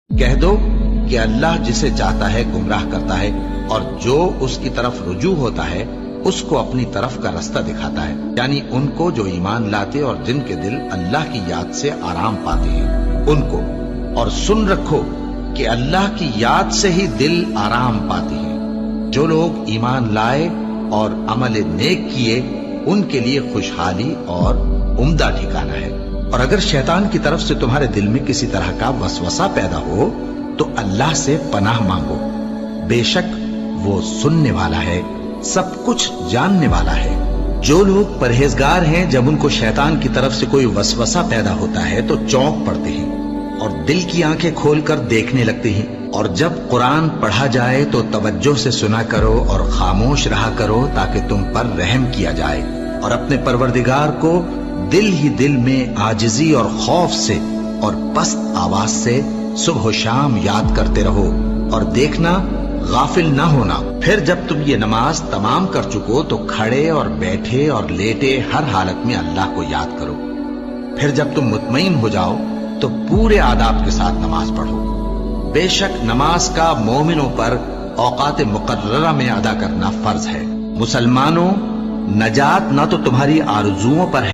کہہ دو کہ اللہ جسے چاہتا ہے گمراہ کرتا ہے اور جو اس کی طرف رجوع ہوتا ہے اس کو اپنی طرف کا رستہ دکھاتا ہے، یعنی ان کو جو ایمان لاتے اور جن کے دل اللہ کی یاد سے آرام پاتے ہیں ان کو۔ اور سن رکھو کہ اللہ کی یاد سے ہی دل آرام پاتے ہیں۔ جو لوگ ایمان لائے اور عمل نیک کیے ان کے لیے خوشحالی اور عمدہ ٹھکانہ ہے۔ اور اگر شیطان کی طرف سے تمہارے دل میں کسی طرح کا وسوسہ پیدا ہو تو اللہ سے پناہ مانگو، بے شک وہ سننے والا ہے، سب کچھ جاننے والا ہے۔ جو لوگ پرہیزگار ہیں جب ان کو شیطان کی طرف سے کوئی وسوسہ پیدا ہوتا ہے تو چونک پڑتے ہیں اور دل کی آنکھیں کھول کر دیکھنے لگتے ہیں، اور جب قرآن پڑھا جائے تو توجہ سے سنا کرو اور خاموش رہا کرو تاکہ تم پر رحم کیا جائے، اور اپنے پروردگار کو دل ہی دل میں عاجزی اور خوف سے اور پست آواز سے صبح و شام یاد کرتے رہو، اور دیکھنا غافل نہ ہونا۔ پھر جب تم یہ نماز تمام کر چکو تو کھڑے اور بیٹھے اور لیٹے ہر حالت میں اللہ کو یاد کرو۔ پھر جب تم مطمئن ہو جاؤ تو پورے آداب کے ساتھ نماز پڑھو۔ بے شک نماز کا مومنوں پر اوقات مقررہ میں ادا کرنا فرض ہے۔ مسلمانوں، نجات نہ تو تمہاری آرزوؤں پر ہے